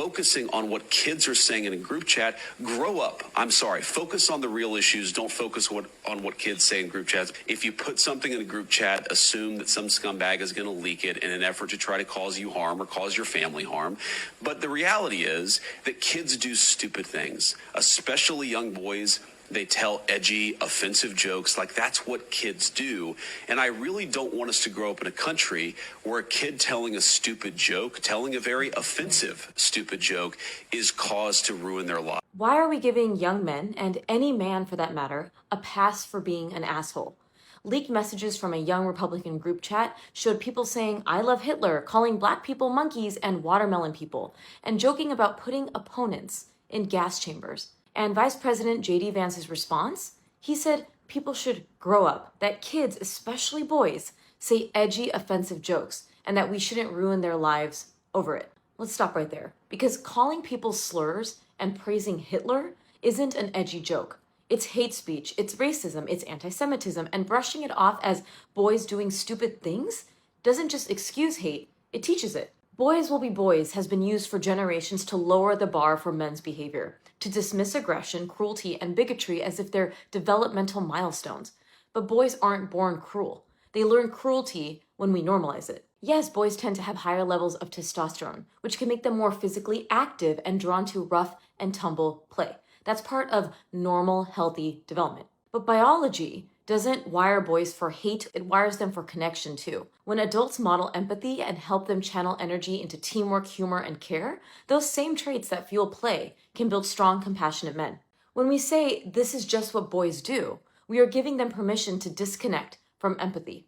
focusing on what kids are saying in a group chat, grow up. I'm sorry. Focus on the real issues. Don't focus on what kids say in group chats. If you put something in a group chat, assume that some scumbag is going to leak it in an effort to try to cause you harm or cause your family harm. But the reality is that kids do stupid things, especially young boys. They tell edgy, offensive jokes. Like, that's what kids do. And I really don't want us to grow up in a country where a kid telling a stupid joke, telling a very offensive, stupid joke, is cause to ruin their life. Why are we giving young men, and any man for that matter, a pass for being an asshole? Leaked messages from a young Republican group chat showed people saying, "I love Hitler," calling black people monkeys and watermelon people, and joking about putting opponents in gas chambers. And Vice President J.D. Vance's response? He said people should grow up, that kids, especially boys, say edgy, offensive jokes, and that we shouldn't ruin their lives over it. Let's stop right there, because calling people slurs and praising Hitler isn't an edgy joke. It's hate speech, it's racism, it's anti-Semitism, and brushing it off as boys doing stupid things doesn't just excuse hate, it teaches it. Boys will be boys has been used for generations to lower the bar for men's behavior, to dismiss aggression, cruelty, and bigotry as if they're developmental milestones. But boys aren't born cruel. They learn cruelty when we normalize it. Yes, boys tend to have higher levels of testosterone, which can make them more physically active and drawn to rough and tumble play. That's part of normal, healthy development. But biology doesn't wire boys for hate, it wires them for connection too. When adults model empathy and help them channel energy into teamwork, humor, and care, those same traits that fuel play can build strong, compassionate men. When we say this is just what boys do, we are giving them permission to disconnect from empathy.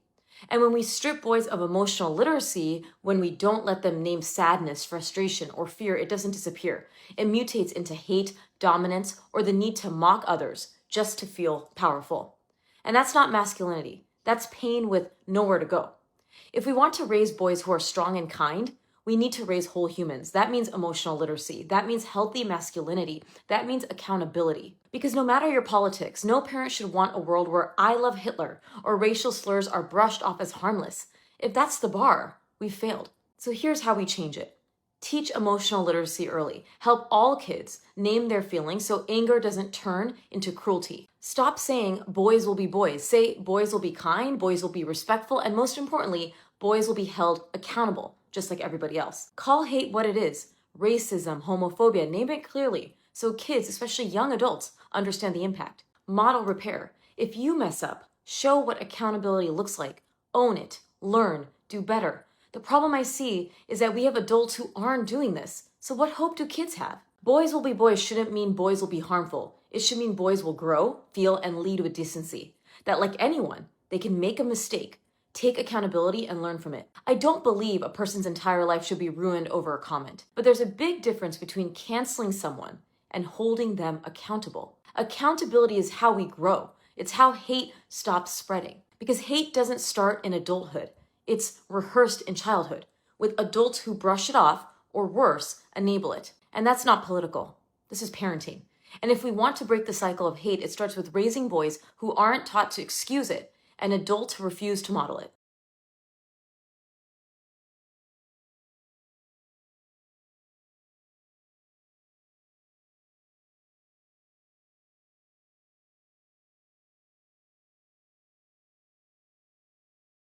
And when we strip boys of emotional literacy, when we don't let them name sadness, frustration, or fear, it doesn't disappear. It mutates into hate, dominance, or the need to mock others just to feel powerful. And that's not masculinity. That's pain with nowhere to go. If we want to raise boys who are strong and kind, we need to raise whole humans. That means emotional literacy. That means healthy masculinity. That means accountability. Because no matter your politics, no parent should want a world where "I love Hitler" or racial slurs are brushed off as harmless. If that's the bar, we've failed. So here's how we change it. Teach emotional literacy early. Help all kids name their feelings so anger doesn't turn into cruelty. Stop saying boys will be boys. Say boys will be kind, boys will be respectful, and most importantly, boys will be held accountable, just like everybody else. Call hate what it is. Racism, homophobia, name it clearly so kids, especially young adults, understand the impact. Model repair. If you mess up, show what accountability looks like. Own it. Learn. Do better. The problem I see is that we have adults who aren't doing this. So what hope do kids have? Boys will be boys shouldn't mean boys will be harmful. It should mean boys will grow, feel, and lead with decency. That like anyone, they can make a mistake, take accountability, and learn from it. I don't believe a person's entire life should be ruined over a comment. But there's a big difference between canceling someone and holding them accountable. Accountability is how we grow. It's how hate stops spreading. Because hate doesn't start in adulthood. It's rehearsed in childhood, with adults who brush it off, or worse, enable it. And that's not political. This is parenting. And if we want to break the cycle of hate, it starts with raising boys who aren't taught to excuse it and adults who refuse to model it.